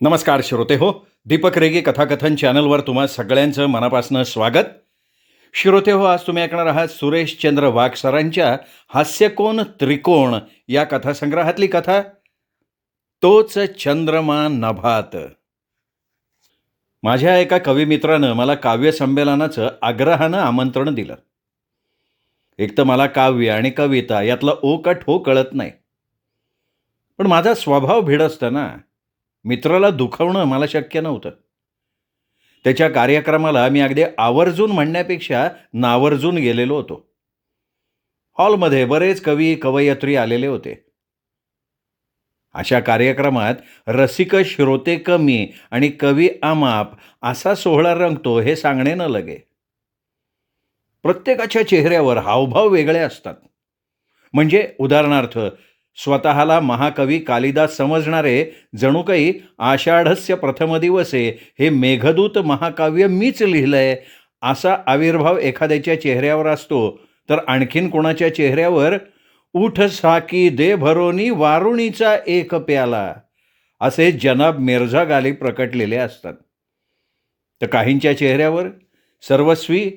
नमस्कार श्रोते हो. दीपक रेगे कथाकथन चॅनलवर तुम्हा सगळ्यांचं मनापासून स्वागत. श्रोते हो, आज तुम्ही ऐकणार आहात सुरेशचंद्र वाघ सरांच्या हास्यकोन त्रिकोण या कथासंग्रहातली कथा तोच चंद्रमा नभात. माझ्या एका कविमित्रानं मला काव्य संमेलनाचं आग्रहानं आमंत्रण दिलं. एक तर मला काव्य आणि कविता यातला ओ का ठो कळत नाही, पण माझा स्वभाव भिडस्त ना. मित्राला दुखवणं मला शक्य नव्हतं. त्याच्या कार्यक्रमाला मी अगदी आवर्जून म्हणण्यापेक्षा नावर्जून गेलेलो होतो. हॉलमध्ये बरेच कवी कवयित्री आलेले होते. अशा कार्यक्रमात रसिक श्रोते कमी आणि कवी अमाप असा सोहळा रंगतो हे सांगणे न लगे. प्रत्येकाच्या चेहऱ्यावर हावभाव वेगळे असतात. म्हणजे उदाहरणार्थ, स्वतःला महाकवी कालिदास समजणारे जणू काही आषाढस्य प्रथम दिवसे हे मेघदूत महाकाव्य मीच लिहिलंय असा आविर्भाव एखाद्याच्या चेहऱ्यावर असतो, तर आणखीन कोणाच्या चेहऱ्यावर उठ साकी दे भरोनी वारुणीचा एक प्याला असे जनाब मिर्झा गालिब प्रकटलेले असतात. तर काहींच्या चेहऱ्यावर सर्वस्वी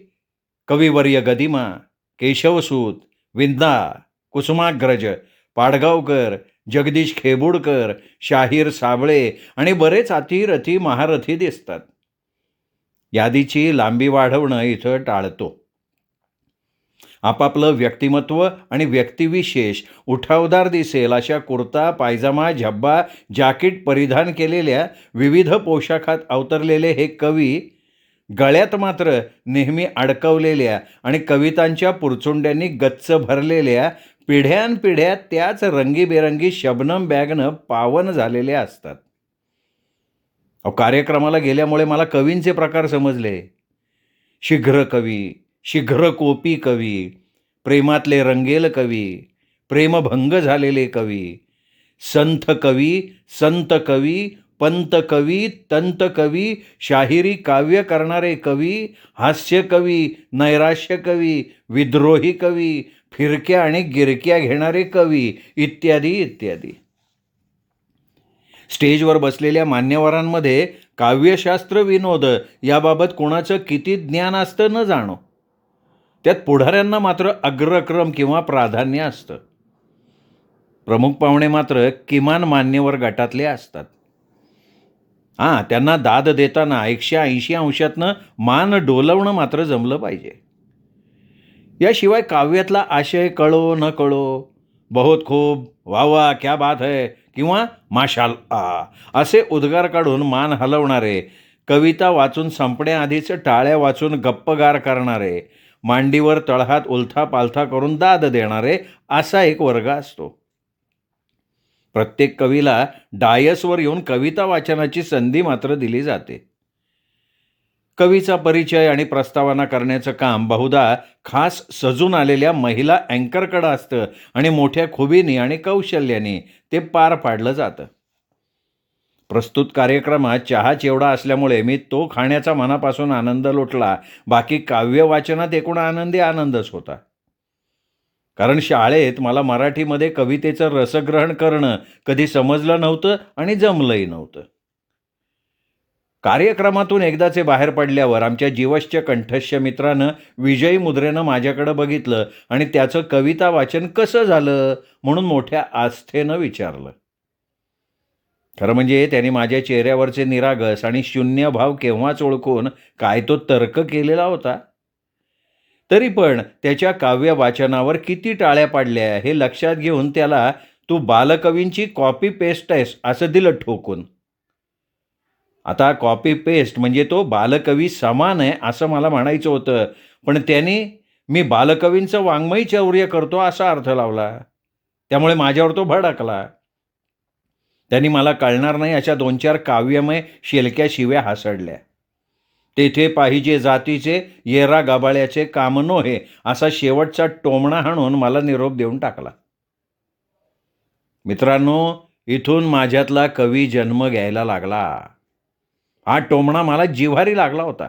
कविवर्य गदिमा, केशवसूत, विंदा, कुसुमाग्रज, पाडगावकर, जगदीश खेबुडकर, शाहीर साबळे आणि बरेच अतिरथी महारथी दिसतात. यादीची लांबी वाढवणं इथं टाळतो. आपापलं व्यक्तिमत्व आणि व्यक्तिविशेष उठावदार दिसेल अशा कुर्ता, पायजमा, झब्बा, जाकीट परिधान केलेल्या विविध पोशाखात अवतरलेले हे कवी गळ्यात मात्र नेहमी अडकवलेल्या आणि कवितांच्या पुरचुंड्यांनी गच्च भरलेल्या पिढ्यानपिढ्या त्याच रंगीबेरंगी शबनम बॅगनं पावन झालेले असतात. कार्यक्रमाला गेल्यामुळे मला कवींचे प्रकार समजले. शीघ्र कवी, शीघ्रकोपी कवी, प्रेमातले रंगेल कवी, प्रेमभंग झालेले कवी, संथ कवी, संत कवी, पंत कवी, तंत कवी, शाहिरी काव्य करणारे कवी, हास्य कवी, नैराश्य कवी, विद्रोही कवी, फिरक्या आणि गिरक्या घेणारे कवी, इत्यादी इत्यादी. स्टेजवर बसलेल्या मान्यवरांमध्ये काव्यशास्त्र विनोद याबाबत कोणाचं किती ज्ञान असतं न जाणो. त्यात पुढाऱ्यांना मात्र अग्रक्रम किंवा प्राधान्य असतं. प्रमुख पाहुणे मात्र किमान मान्यवर गटातले असतात. त्यांना दाद देताना 180 अंशातनं मान डोलवणं मात्र जमलं पाहिजे. याशिवाय काव्यातला आशय कळो न कळो, बहुत खूब, वा वा, क्या बात है किंवा माशाल्लाह असे उद्गार काढून मान हलवणारे, कविता वाचून संपण्याआधीच टाळ्या वाचून गप्पगार करणारे, मांडीवर तळहात उलथा पालथा करून दाद देणारे असा एक वर्ग असतो. प्रत्येक कवीला डायसवर येऊन कविता वाचनाची संधी मात्र दिली जाते. कवीचा परिचय आणि प्रस्तावना करण्याचं काम बहुधा खास सजून आलेल्या महिला अँकरकडं असतं आणि मोठ्या खुबीनी आणि कौशल्याने ते पार पाडलं जातं. प्रस्तुत कार्यक्रमात चहा चिवडा असल्यामुळे मी तो खाण्याचा मनापासून आनंद लुटला. बाकी काव्य वाचनात एकूण आनंदच होता. कारण शाळेत मला मराठीमध्ये कवितेचं रसग्रहण करणं कधी समजलं नव्हतं आणि जमलंही नव्हतं. कार्यक्रमातून एकदाचे बाहेर पडल्यावर आमच्या जीवश्च कंठस्य मित्रानं विजयी मुद्रेनं माझ्याकडं बघितलं आणि त्याचं कविता वाचन कसं झालं म्हणून मोठ्या आस्थेनं विचारलं. खरं म्हणजे त्याने माझ्या चेहऱ्यावरचे निरागस आणि शून्य भाव केव्हाच ओळखून काय तो तर्क केलेला होता. तरी पण त्याच्या काव्य वाचनावर किती टाळ्या पाडल्या हे लक्षात घेऊन त्याला तू बालकवींची कॉपी पेस्ट आहेस असं दिलं ठोकून. आता कॉपी पेस्ट म्हणजे तो बालकवी समान आहे असं मला म्हणायचं होतं, पण त्याने मी बालकवींचं वाङ्मयी चौर्य करतो असा अर्थ लावला. त्यामुळे माझ्यावर तो भडकला. त्यांनी मला कळणार नाही अशा 2-4 काव्यमय शेलक्या शिव्या हासडल्या. तेथे पाहिजे जातीचे येरा गाबाळ्याचे काम नोहे असा शेवटचा टोमणा हाणून मला निरोप देऊन टाकला. मित्रांनो, इथून माझ्यातला कवी जन्म घ्यायला लागला. हा टोमणा मला जिव्हारी लागला होता.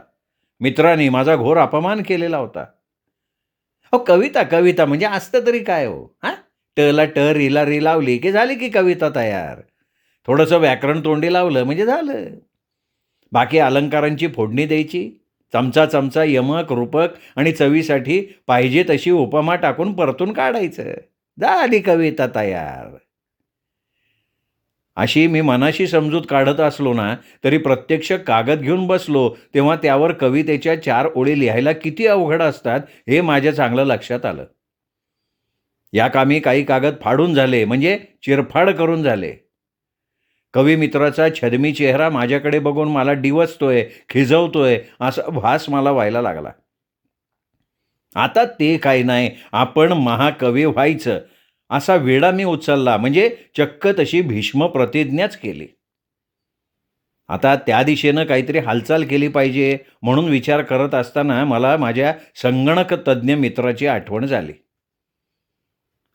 मित्रांनी माझा घोर अपमान केलेला होता. कविता कविता म्हणजे असतं तरी काय हो, टला ट रीला री लावली की झाली की कविता तयार. थोडंसं व्याकरण तोंडी लावलं म्हणजे झालं. बाकी अलंकारांची फोडणी द्यायची. चमचा चमचा यमक, रूपक आणि चवीसाठी पाहिजे तशी उपमा टाकून परतून काढायचं. झाली कविता तयार. अशी मी मनाशी समजूत काढत असलो ना, तरी प्रत्यक्ष कागद घेऊन बसलो, तेव्हा त्यावर कवितेच्या 4 ओळी लिहायला किती अवघड असतात, हे माझ्या चांगलं लक्षात आलं. या कामी काही कागद फाडून झाले, म्हणजे चिरफाड करून झाले. कवी मित्राचा छदमी चेहरा माझ्याकडे बघून मला डिवचतोय, खिजवतोय, असा भास मला व्हायला लागला. आता ते काही नाही, आपण महाकवी व्हायचं, असा वेडा मी उचलला, म्हणजे चक्क तशी भीष्म प्रतिज्ञाच केली. आता त्या दिशेनं काहीतरी हालचाल केली पाहिजे म्हणून विचार करत असताना मला माझ्या संगणक तज्ज्ञ मित्राची आठवण झाली.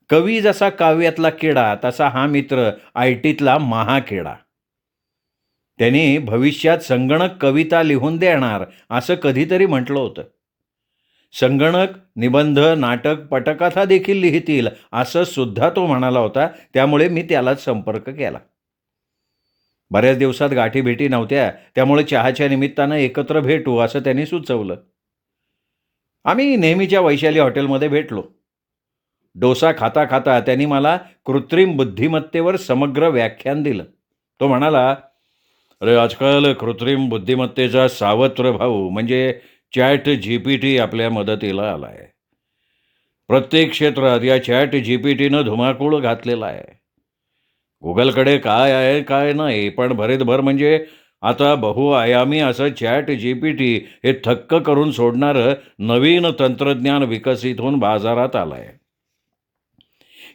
कवी जसा काव्यातला किडा, तसा हा मित्र आय-टीतला महाकिडा. त्यांनी भविष्यात संगणक कविता लिहून देणार असं कधीतरी म्हटलं होतं. संगणक निबंध, नाटक, पटकथा देखील लिहितील असं सुद्धा तो म्हणाला होता. त्यामुळे मी त्यालाच संपर्क केला. बऱ्याच दिवसात गाठीभेटी नव्हत्या, त्यामुळे चहाच्या निमित्तानं एकत्र भेटू असं त्यांनी सुचवलं. आम्ही नेहमीच्या वैशाली हॉटेलमध्ये भेटलो. डोसा खाता खाता त्यांनी मला कृत्रिम बुद्धिमत्तेवर समग्र व्याख्यान दिलं. तो म्हणाला, अरे आजकाल कृत्रिम बुद्धिमत्तेचा सावत्र भाऊ म्हणजे चॅट जीपीटी आपल्या मदतीला आला आहे. प्रत्येक क्षेत्रात या चॅट जीपीटीनं धुमाकूळ घातलेला आहे. गुगलकडे काय आहे काय नाही, पण भरेतभर म्हणजे आता बहुआयामी असं चॅट जीपीटी हे थक्क करून सोडणारं नवीन तंत्रज्ञान विकसित होऊन बाजारात आलं आहे.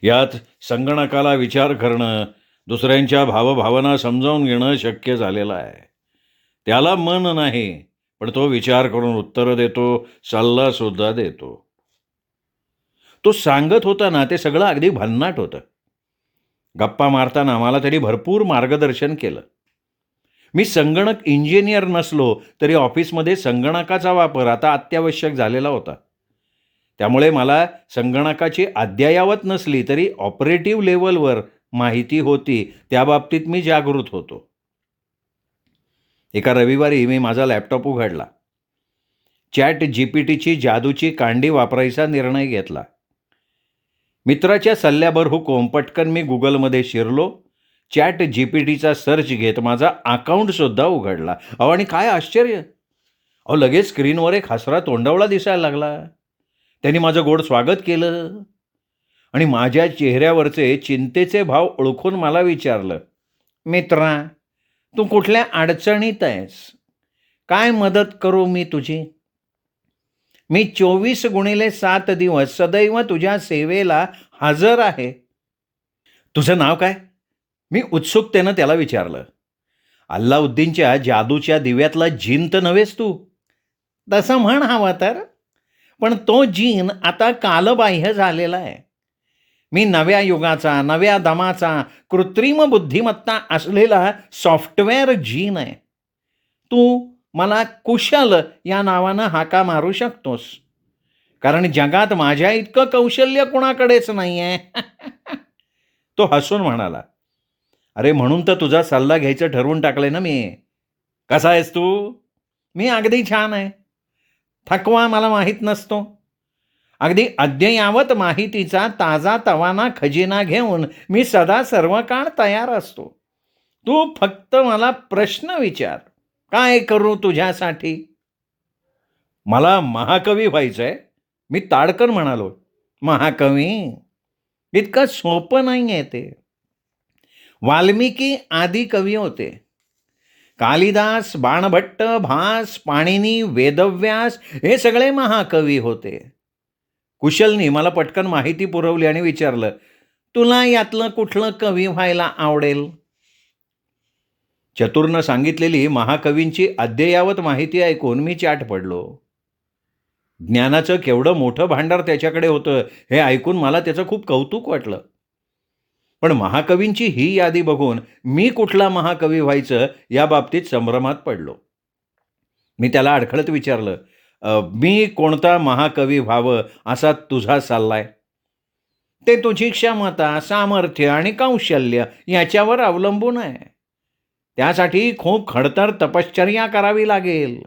यात संगणकाला विचार करणं, दुसऱ्यांच्या भावभावना समजावून घेणं शक्य झालेलं आहे. त्याला मन नाही, पण तो विचार करून उत्तरं देतो, सल्लासुद्धा देतो. तो सांगत होता ना, ते सगळं अगदी भन्नाट होतं. गप्पा मारताना मला त्यांनी भरपूर मार्गदर्शन केलं. मी संगणक इंजिनियर नसलो तरी ऑफिसमध्ये संगणकाचा वापर आता अत्यावश्यक झालेला होता. त्यामुळे मला संगणकाची अद्ययावत नसली तरी ऑपरेटिव्ह लेव्हलवर माहिती होती, त्याबाबतीत मी जागृत होतो. एका रविवारी मी माझा लॅपटॉप उघडला. चॅट जीपीटीची जादूची कांडी वापरायचा निर्णय घेतला. मित्राच्या सल्ल्यावर हुकूम पटकन मी गुगलमध्ये शिरलो. चॅट जीपीटीचा सर्च घेत माझा अकाउंटसुद्धा उघडला. अहो, आणि काय आश्चर्य! अहो, लगेच स्क्रीनवर एक हसरा तोंडावळा दिसायला लागला. त्यांनी माझं गोड स्वागत केलं आणि माझ्या चेहऱ्यावरचे चिंतेचे भाव ओळखून मला विचारलं, मित्रा, तू कुठल्या अडचणीत आहेस? काय मदत करू मी तुझी? मी 24x7 दिवस सदैव तुझ्या सेवेला हजर आहे. तुझं नाव काय? मी उत्सुकतेनं त्याला विचारलं. अल्लाउद्दीनच्या जादूच्या दिव्यातला जीन तर नव्हेस तू? तसं म्हण हवं तर, पण तो जीन आता कालबाह्य झालेला आहे. मी नव्या युगाचा, नव्या दमाचा, कृत्रिम बुद्धिमत्ता असलेला सॉफ्टवेअर जीन आहे. तू मला कुशल या नावानं हाका मारू शकतोस, कारण जगात माझ्या इतकं कौशल्य कुणाकडेच नाही आहे. तो हसून म्हणाला, अरे म्हणून तर तुझा सल्ला घ्यायचं ठरवून टाकलंय ना मी. कसा आहेस तू? मी अगदी छान आहे. थकवा मला माहीत नसतो. अगदी अद्ययावत माहितीचा ताजा तवाना खजिना घेऊन मी सदा सर्व काळ तयार असतो. तू फक्त मला प्रश्न विचार, काय करू तुझ्यासाठी? मला महाकवी व्हायचंय, मी ताडकन म्हणालो. महाकवी? इतकं सोपं नाही आहे ते. वाल्मिकी आदी कवी होते. कालिदास, बाणभट्ट, भास, पाणिनी, वेदव्यास हे सगळे महाकवी होते. कुशलनी मला पटकन माहिती पुरवली आणि विचारलं, तुला यातलं कुठलं कवी व्हायला आवडेल? चतुरनं सांगितलेली महाकवींची अद्ययावत माहिती ऐकून मी चाट पडलो. ज्ञानाचं केवढं मोठं भांडार त्याच्याकडे होतं हे ऐकून मला त्याचं खूप कौतुक वाटलं. पण महाकवींची ही यादी बघून मी कुठला महाकवी व्हायचं या बाबतीत संभ्रमात पडलो. मी त्याला अडखळत विचारलं, मी कोणता महाकवी व्हावं असा तुझा सल्ला आहे? ते तुझी क्षमता, सामर्थ्य आणि कौशल्य याच्यावर अवलंबून आहे. त्यासाठी खूप खडतर तपश्चर्या करावी लागेल.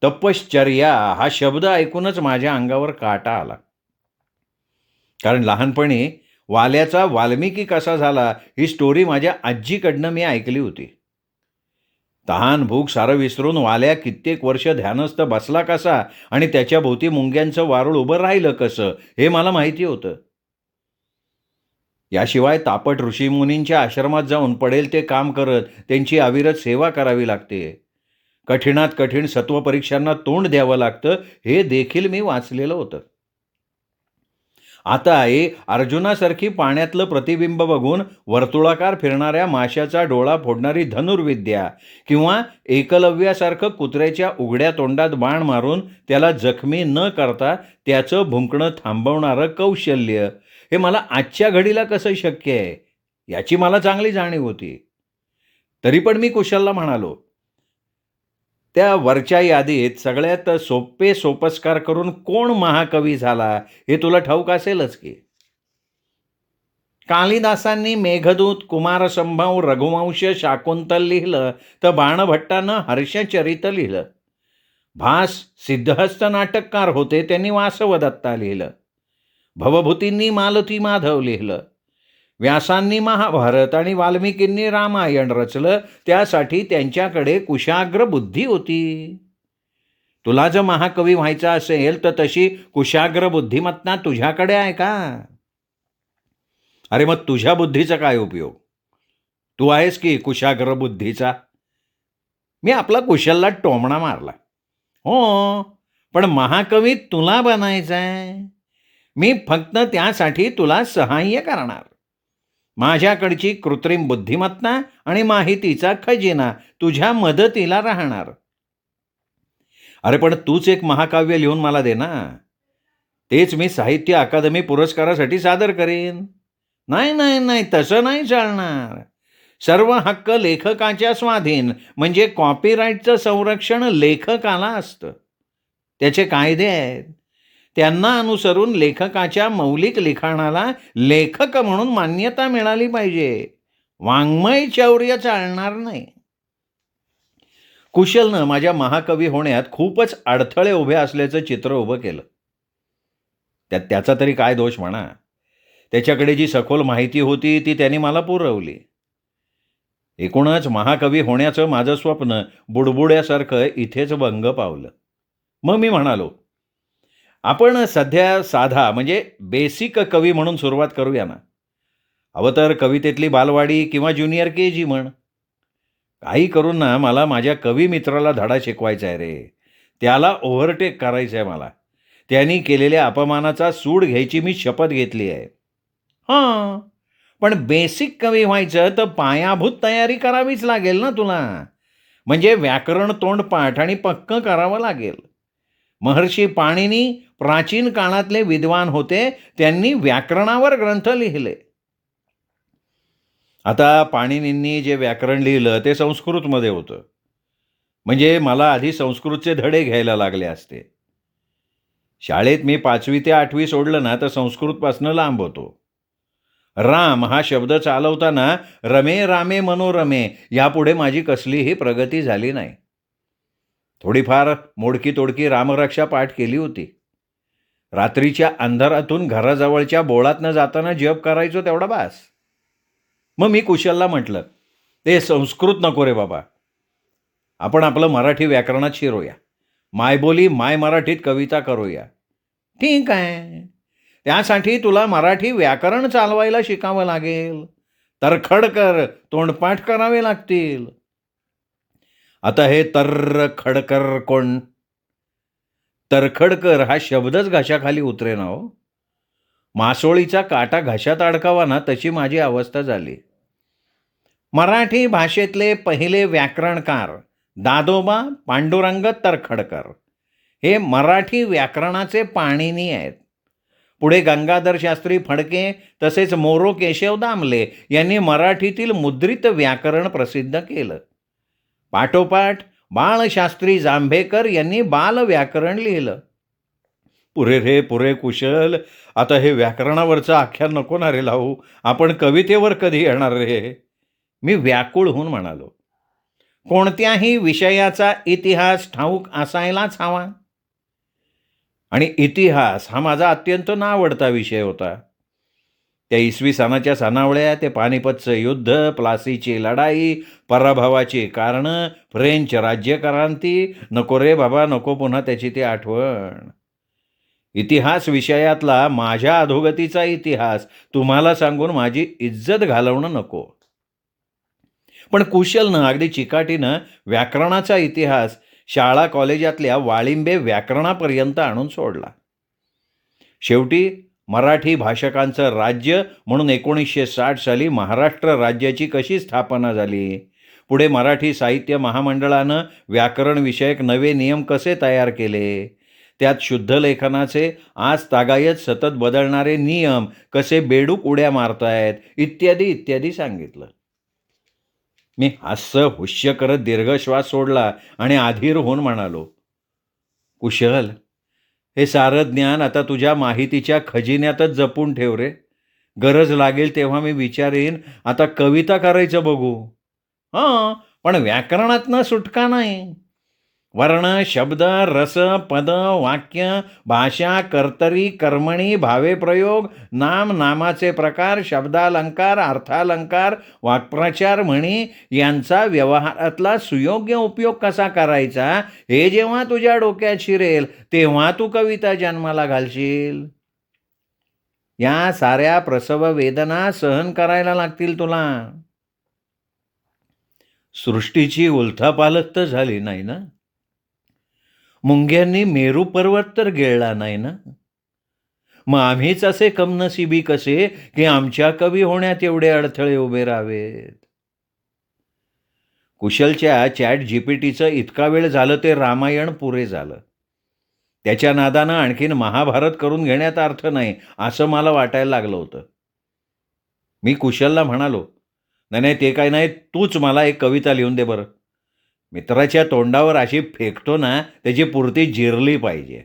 तपश्चर्या हा शब्द ऐकूनच माझ्या अंगावर काटा आला. कारण लहानपणी वाल्याचा वाल्मिकी कसा झाला ही स्टोरी माझ्या आजीकडनं मी ऐकली होती. तहान भूक सारं विसरून वाल्या कित्येक वर्ष ध्यानस्थ बसला कसा आणि त्याच्या भोवती मुंग्यांचं वारूळ उभं राहिलं कसं हे मला माहिती होतं. याशिवाय तापट ऋषीमुनींच्या आश्रमात जाऊन पडेल ते काम करत त्यांची अविरत सेवा करावी लागते. कठीणात कठीण सत्वपरीक्षांना तोंड द्यावं लागतं हे देखील मी वाचलेलं होतं. आता अर्जुनासारखी पाण्यातलं प्रतिबिंब बघून वर्तुळाकार फिरणाऱ्या माशाचा डोळा फोडणारी धनुर्विद्या किंवा एकलव्यासारखं कुत्र्याच्या उघड्या तोंडात बाण मारून त्याला जखमी न करता त्याचं भुंकणं थांबवणारं कौशल्य हे मला आजच्या घडीला कसं शक्य आहे याची मला चांगली जाणीव होती. तरी पण मी कुशलला म्हणालो, त्या वरच्या यादीत सगळ्यात सोपे सोपस्कार करून कोण महाकवी झाला हे तुला ठाऊक असेलच की. कालिदासांनी मेघदूत, कुमारसंभव, रघुवंश, शाकुंतल लिहिलं तर बाणभट्टानं हर्षचरित लिहिलं. भास सिद्धहस्त नाटककार होते, त्यांनी वासवदत्ता लिहिलं. भवभूतींनी मालती माधव लिहिलं. व्यासांनी महाभारत आणि वाल्मिकींनी रामायण रचलं. त्यासाठी त्यांच्याकडे कुशाग्र बुद्धी होती. तुला जर महाकवी व्हायचा असेल तर तशी कुशाग्र बुद्धिमत्ता तुझ्याकडे आहे का? अरे मग तुझ्या बुद्धीचा काय उपयोग? तू आहेस की कुशाग्र बुद्धीचा. मी आपला कुशलला टोमणा मारला. हो, पण महाकवी तुला बनायचं आहे. मी फक्त त्यासाठी तुला सहाय्य करणार. माझ्याकडची कृत्रिम बुद्धिमत्ता आणि माहितीचा खजिना तुझ्या मदतीला राहणार. अरे पण तूच एक महाकाव्य लिहून मला दे ना. तेच मी साहित्य अकादमी पुरस्कारासाठी सादर करेन. नाही नाही नाही, तसं नाही चालणार. सर्व हक्क लेखकाच्या स्वाधीन, म्हणजे कॉपीराईटचं संरक्षण लेखकाला असतं. त्याचे कायदे आहेत. त्यांना अनुसरून लेखकाच्या मौलिक लिखाणाला लेखक म्हणून मान्यता मिळाली पाहिजे. वाङ्मय चौर्य चालणार नाही. कुशलनं माझ्या महाकवी होण्यात खूपच अडथळे उभे असल्याचं चित्र उभं केलं. त्याचा तरी काय दोष म्हणा. त्याच्याकडे जी सखोल माहिती होती ती त्यांनी मला पुरवली. एकूणच महाकवी होण्याचं माझं स्वप्न बुडबुड्यासारखं इथेच भंग पावलं. मग मी म्हणालो, आपण सध्या साधा म्हणजे बेसिक कवी म्हणून सुरुवात करूया ना. हवं तर कवितेतली बालवाडी किंवा ज्युनियर KG म्हण. काही करून ना मला माझ्या कवी मित्राला धडा शिकवायचा आहे रे. त्याला ओव्हरटेक करायचं आहे मला. त्यांनी केलेल्या अपमानाचा सूड घ्यायची मी शपथ घेतली आहे. हां, पण बेसिक कवी व्हायचं तर पायाभूत तयारी करावीच लागेल ना तुला. म्हणजे व्याकरण तोंडपाठ आणि पक्कं करावं लागेल. महर्षी पाणिनी प्राचीन काळातले विद्वान होते. त्यांनी व्याकरणावर ग्रंथ लिहिले. आता पाणिनींनी जे व्याकरण लिहिलं ते संस्कृतमध्ये होतं. म्हणजे मला आधी संस्कृतचे धडे घ्यायला लागले असते. शाळेत मी 5वी ते 8वी सोडलं ना तर संस्कृतपासून लांब होतो. राम हा शब्द चालवताना रमे रामे मनोरमे यापुढे माझी कसलीही प्रगती झाली नाही. थोडीफार मोडकी तोडकी रामरक्षा पाठ केली होती. रात्रीच्या अंधारातून घराजवळच्या बोळातनं जाताना जप करायचो तेवढा बास. मग मी कुशलला म्हटलं, ते संस्कृत नको रे बाबा, आपण आपलं मराठी व्याकरणात शिरूया. मायबोली माय मराठीत कविता करूया. ठीक आहे, त्यासाठी तुला मराठी व्याकरण चालवायला शिकावं लागेल. तरखड कर, तोंडपाठ करावे लागतील. आता हे तर्र खडकर कोण? तरखडकर हा शब्दच घशाखाली उतरेना हो. मासोळीचा काटा घशात अडकावा ना तशी माझी अवस्था झाली. मराठी भाषेतले पहिले व्याकरणकार दादोबा पांडुरंग तरखडकर हे मराठी व्याकरणाचे पाणिनी आहेत. पुढे गंगाधर शास्त्री फडके तसेच मोरो केशव दामले यांनी मराठीतील मुद्रित व्याकरण प्रसिद्ध केलं. पाठोपाठ बाळशास्त्री जांभेकर यांनी बाल व्याकरण लिहिलं. पुरे रे पुरे कुशल, आता हे व्याकरणावरचं आख्यान नको ना रे लावू. आपण कवितेवर कधी येणार रे? मी व्याकुळ होऊन म्हणालो, कोणत्याही विषयाचा इतिहास ठाऊक असायलाच हवा. आणि इतिहास हा माझा अत्यंत नावडता विषय होता. त्या इसवी सनाच्या सनावळ्या, ते पानिपतचं युद्ध, प्लासीची लढाई, पराभवाची कारणं, फ्रेंच राज्यक्रांती, नको रे बाबा नको पुन्हा त्याची ती आठवण. इतिहास विषयातला माझ्या अधोगतीचा इतिहास तुम्हाला सांगून माझी इज्जत घालवणं नको. पण कुशलनं, अगदी चिकाटीनं व्याकरणाचा इतिहास शाळा कॉलेजातल्या वाळिंबे व्याकरणापर्यंत आणून सोडला. शेवटी मराठी भाषकांचं राज्य म्हणून 1960 साली महाराष्ट्र राज्याची कशी स्थापना झाली, पुढे मराठी साहित्य महामंडळानं व्याकरणविषयक नवे नियम कसे तयार केले, त्यात शुद्ध लेखनाचे आज तागायत सतत बदलणारे नियम कसे बेडूक उड्या मारतायत, इत्यादी इत्यादी सांगितलं. मी हास्य हुश्य करत दीर्घश्वास सोडला आणि अधीर होऊन म्हणालो, कुशल, हे सारं ज्ञान आता तुझ्या माहितीच्या खजिन्यातच जपून ठेव रे. गरज लागेल तेव्हा मी विचारेन. आता कविता करायचं बघू. हां, पण व्याकरणातनं सुटका नाही. वर्ण, शब्द, रस, पद, वाक्य, भाषा, कर्तरी, कर्मणी, भावे प्रयोग, नाम, नामाचे प्रकार, शब्दालंकार, अर्थालंकार, वाक्प्रचार, म्हणी यांचा व्यवहारातला सुयोग्य उपयोग कसा करायचा, हे जेव्हा तुझ्या डोक्यात शिरेल तेव्हा तू कविता जन्माला घालशील. या साऱ्या प्रसव वेदना सहन करायला लागतील तुला. सृष्टीची उलथापालथ तर झाली नाही ना. मुंग्यांनी मेरू पर्वत तर गिळला नाही ना. मग आम्हीच असे कमनसिबी कसे की आमच्या कवी होण्यात एवढे अडथळे उभे राहावेत. कुशलच्या चॅट जीपीटीचं इतका वेळ झालं ते रामायण पुरे झालं. त्याच्या नादानं आणखीन महाभारत करून घेण्यात अर्थ नाही असं मला वाटायला लागलं होतं. मी कुशलला म्हणालो, नाही नाही ते काय नाही, तूच मला एक कविता लिहून दे बरं. मित्राच्या तोंडावर अशी फेकतो ना, त्याची पूर्ती जिरली पाहिजे.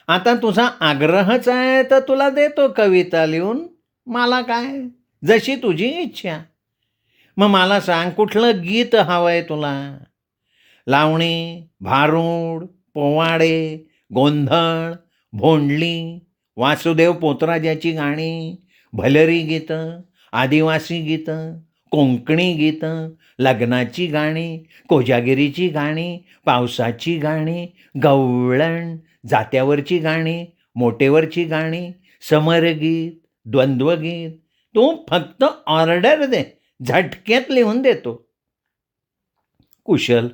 आता तुझा आग्रहच आहे तर तुला देतो कविता लिहून. मला काय, जशी तुझी इच्छा. मग मला सांग, कुठलं गीत हवंय तुला? लावणी, भारूड, पोवाडे, गोंधळ, भोंडली, वासुदेव पोतराजाची गाणी, भलरी गीतं, आदिवासी गीतं, कोंकणी गीतं, लग्नाची गाणी, कोजागिरीची गाणी, पावसाची गाणी, गवळण, जात्यावरची गाणी, मोटेवरची गाणी, समरगीत, द्वंद्वगीत. तू फक्त ऑर्डर दे, झटक्यात लिहून देतो. कुशल,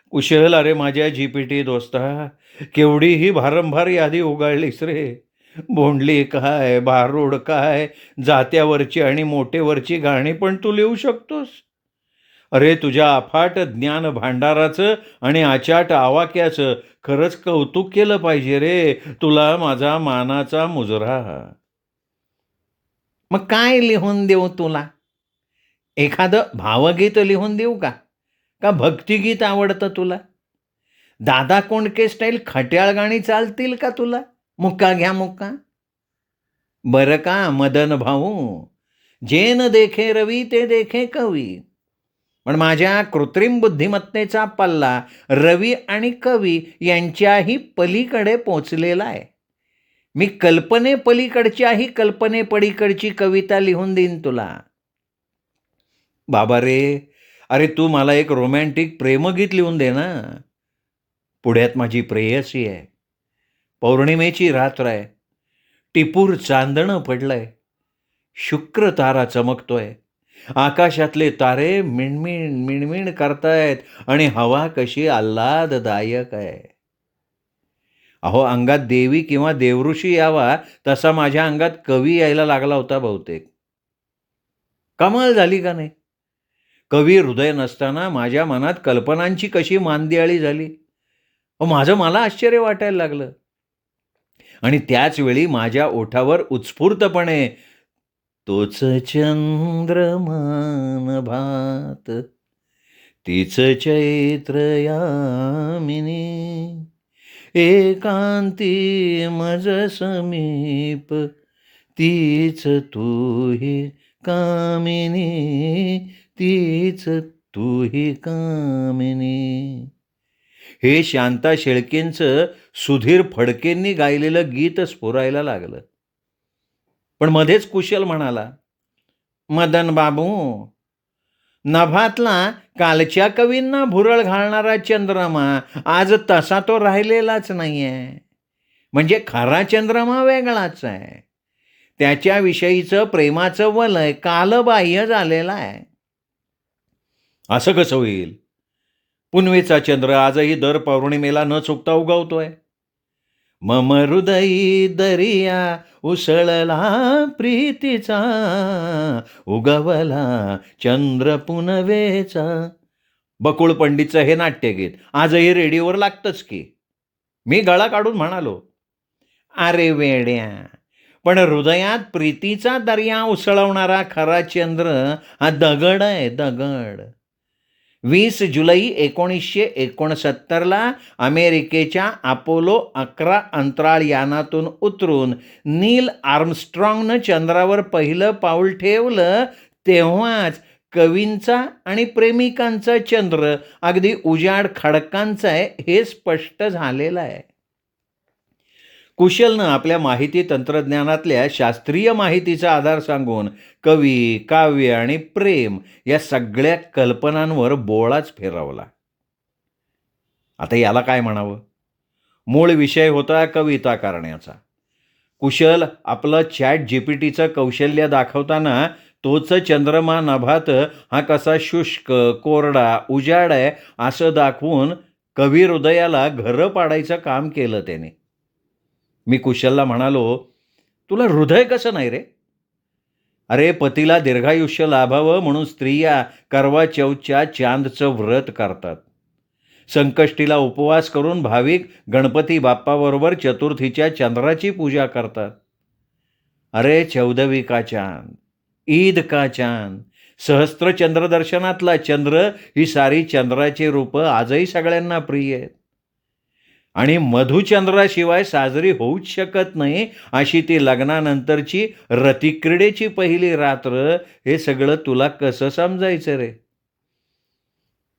कुशल, अरे माझ्या जीपीटी दोस्ता, केवढीही भारंभार यादी उगाळलीस रे. भोंडली काय, भारूड काय, जात्यावरची आणि मोटेवरची गाणी पण तू लिहू शकतोस. अरे तुझ्या अफाट ज्ञान भांडाराचं आणि अचाट आवाक्याचं खरंच कौतुक केलं पाहिजे रे. तुला माझा मानाचा मुजरा. मग काय लिहून देऊ तुला? एखादं भावगीत लिहून देऊ का? का भक्तिगीत आवडतं तुला? दादा कोंडके स्टाईल खट्याळ गाणी चालतील का तुला? मुक्का घ्या मुक्का. बरं का मदन भाऊ, जे न देखे रवी ते देखे कवी. पण माझ्या कृत्रिम बुद्धिमत्तेचा पल्ला रवी आणि कवी यांच्याही पलीकडे पोचलेला आहे. मी कल्पनेपलीकडच्याही कल्पनेपलीकडची कविता लिहून देईन तुला. बाबा रे, अरे तू मला एक रोमॅन्टिक प्रेमगीत लिहून दे ना. पुढ्यात माझी प्रेयसी आहे. पौर्णिमेची रात्र आहे. टिपूर चांदणं पडलंय. शुक्र तारा चमकतोय. आकाशातले तारे मिणमिण मिणमिण करतायत आणि हवा कशी आल्हाददायक आहे. अहो, अंगात देवी किंवा देवऋषी यावा तसा माझ्या अंगात कवी यायला लागला होता बहुतेक. कमाल झाली का नाही? कवी हृदय नसताना माझ्या मनात कल्पनांची कशी मांदियाळी झाली. माझं मला आश्चर्य वाटायला लागलं. आणि त्याच वेळी माझ्या ओठावर उत्स्फूर्तपणे तोच चंद्रमान भात, तीच चैत्र यामिनी, एकांती मज समीप, तीच तू ही कामिनी तीच तूही कामिनी. हे शांता शेळकेंचं सुधीर फडकेंनी गायलेलं गीत स्फुरायला लागलं. पण मध्येच कुशल म्हणाला, मदन बाबू, नभातला कालच्या कवींना भुरळ घालणारा चंद्रमा आज तसा तो राहिलेलाच नाहीये. म्हणजे खरा चंद्रमा वेगळाच आहे. त्याच्याविषयीचं प्रेमाचं वलय कालबाह्य झालेलं आहे. असं कसं होईल? पुनवेचा चंद्र आजही दर पौर्णिमेला न चुकता उगवतोय. मम हृदयी दरिया उसळला प्रीतीचा, उगवला चंद्र पुनवेचा. बकुळ पंडितचं हे नाट्यगीत आजही रेडिओवर लागतंच की. मी गळा काढून म्हणालो, अरे वेड्या, पण हृदयात प्रीतीचा दर्या उसळवणारा खरा चंद्र हा दगड आहे, दगड. 20 जुलै 1969ला अमेरिकेच्या अपोलो 11 अंतराळ यानातून उतरून नील आर्मस्ट्रॉंगनं चंद्रावर पहिलं पाऊल ठेवलं, तेव्हाच कवींचा आणि प्रेमिकांचा चंद्र अगदी उजाड खडकांचा आहे हे स्पष्ट झालेलं आहे. कुशलनं आपल्या माहिती तंत्रज्ञानातल्या शास्त्रीय माहितीचा आधार सांगून कवी, काव्य आणि प्रेम या सगळ्या कल्पनांवर बोळाच फिरवला. आता याला काय म्हणावं? मूळ विषय होता कविता करण्याचा. कुशल आपलं ChatGPTचं कौशल्य दाखवताना तोच चंद्रमा नभात हा कसा शुष्क, कोरडा, उजाड आहे असं दाखवून कवी हृदयाला घरं पाडायचं काम केलं त्याने. मी कुशलला म्हणालो, तुला हृदय कसं नाही रे? अरे, पतीला दीर्घायुष्य लाभावं म्हणून स्त्रिया करवा चौथच्या चांदचं व्रत करतात. संकष्टीला उपवास करून भाविक गणपती बाप्पाबरोबर चतुर्थीच्या चंद्राची पूजा करतात. अरे, चौदवी का चांद, ईद का चांद, सहस्त्र चंद्रदर्शनातला चंद्र ही सारी चंद्राची रूपं आजही सगळ्यांना प्रिय आहेत. आणि मधुचंद्राशिवाय साजरी होऊच शकत नाही अशी ती लग्नानंतरची रतिक्रीडेची पहिली रात्र. हे सगळं तुला कसं समजायचं रे?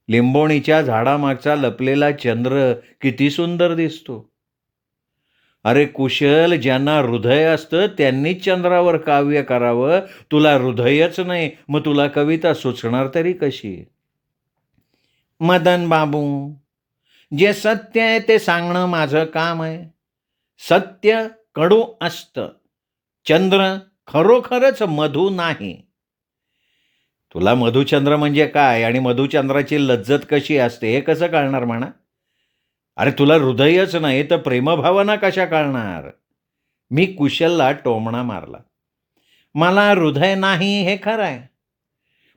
लिंबोणीच्या झाडामागचा लपलेला चंद्र किती सुंदर दिसतो. अरे कुशल, ज्यांना हृदय असतं त्यांनीच चंद्रावर काव्य करावं. तुला हृदयच नाही, मग तुला कविता सुचणार तरी कशी? मदन बाबू, जे सत्य आहे ते सांगणं माझं काम आहे. सत्य कडू असतं. चंद्र खरोखरच मधू नाही. तुला मधुचंद्र म्हणजे काय आणि मधुचंद्राची लज्जत कशी असते हे कसं कळणार म्हणा? अरे, तुला हृदयच नाही तर प्रेमभावना कशा कळणार? मी कुशलला टोमणा मारला. मला हृदय नाही हे खरं आहे,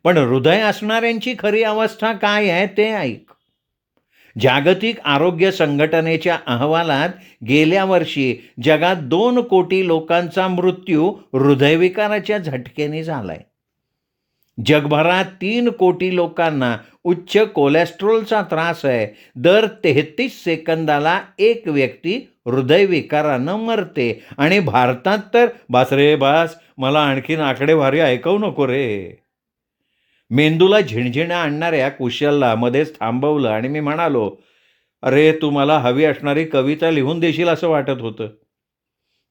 पण हृदय असणाऱ्यांची खरी अवस्था काय आहे ते ऐक. जागतिक आरोग्य संघटनेच्या अहवालात गेल्या वर्षी जगात 2 कोटी लोकांचा मृत्यू हृदयविकाराच्या झटकेने झालाय. जगभरात 3 कोटी लोकांना उच्च कोलेस्ट्रॉलचा त्रास आहे. दर 33 सेकंदाला एक व्यक्ती हृदयविकारानं मरते. आणि भारतात तर बास रे बास, मला आणखीन आकडेवारी ऐकवू नको रे. मेंदूला झिणझिण्या आणणाऱ्या कुशलला मध्येच थांबवलं आणि मी म्हणालो, अरे, तू मला हवी असणारी कविता लिहून देशील असं वाटत होतं,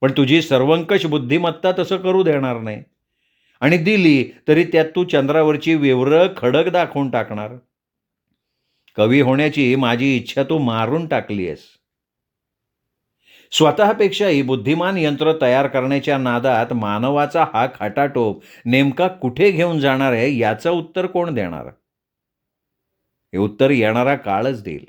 पण तुझी सर्वंकष बुद्धिमत्ता तसं करू देणार नाही. आणि दिली तरी त्यात तू चंद्रावरची विवरं खडक दाखवून टाकणार. कवी होण्याची माझी इच्छा तू मारून टाकली आहेस. स्वतःपेक्षाही बुद्धिमान यंत्र तयार करण्याच्या नादात मानवाचा हा खाटाटोप नेमका कुठे घेऊन जाणार आहे याचं उत्तर कोण देणार? हे उत्तर येणारा काळच देईल.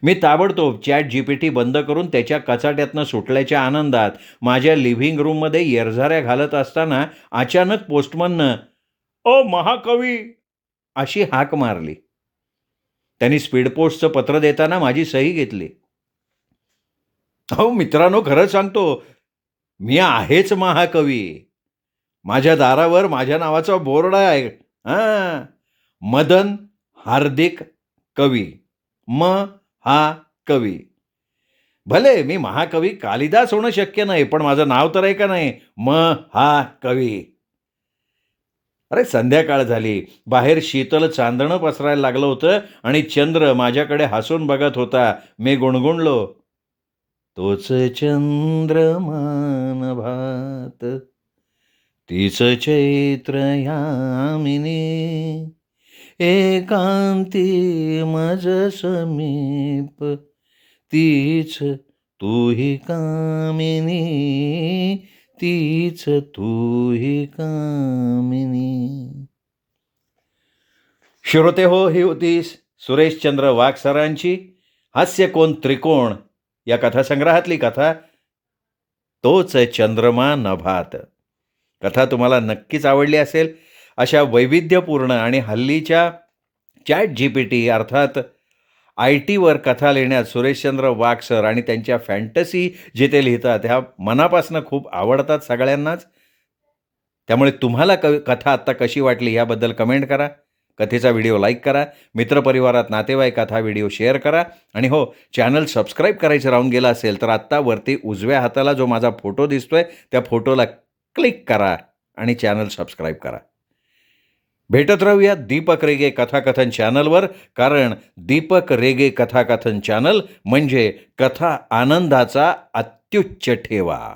मी ताबडतोब ChatGPT बंद करून त्याच्या कचाट्यातनं सुटल्याच्या आनंदात माझ्या लिव्हिंग रूममध्ये येरझाऱ्या घालत असताना अचानक पोस्टमननं "ओ महाकवी" अशी हाक मारली. त्यांनी स्पीड पोस्टचं पत्र देताना माझी सही घेतली. अहो मित्रांनो, खरं सांगतो, मी आहेच महाकवी. माझ्या दारावर माझ्या नावाचा बोर्ड आहे. हां, मदन हार्दिक कवी, हा कवी. भले मी महाकवी कालिदास होणं शक्य नाही, पण माझं नाव तर आहे का नाही, हा कवी. अरे संध्याकाळ झाली. बाहेर शीतल चांदणं पसरायला लागलं होतं आणि चंद्र माझ्याकडे हसून बघत होता. मी गुणगुणलो, तोच चंद्रमान भात, तीच चैत्र यामिनी, एकांती मज समीप, तीच तूही कामिनी, तीच तूही कामिनी. श्रोते हो, ही होती सुरेशचंद्र वाघ सरांची हास्य कोण त्रिकोण या कथासंग्रहातली कथा, तोच चंद्रमा नभात. कथा तुम्हाला नक्कीच आवडली असेल. अशा वैविध्यपूर्ण आणि हल्लीच्या ChatGPT अर्थात IT वर कथा लिहिण्यात सुरेशचंद्र वाघ सर आणि त्यांच्या फॅन्टसी जे ते लिहितात ह्या मनापासून खूप आवडतात सगळ्यांनाच. त्यामुळे तुम्हाला कथा आत्ता कशी वाटली याबद्दल कमेंट करा. कथेचा व्हिडिओ लाईक करा. मित्रपरिवारात नातेवाईकात हा व्हिडिओ शेअर करा. आणि हो, चॅनल सबस्क्राईब करायचं राहून गेलं असेल तर आत्ता वरती उजव्या हाताला जो माझा फोटो दिसतोय त्या फोटोला क्लिक करा आणि चॅनल सबस्क्राईब करा. भेटत राहूया दीपक रेगे कथाकथन चॅनलवर, कारण दीपक रेगे कथाकथन चॅनल म्हणजे कथा आनंदाचा अत्युच्च ठेवा.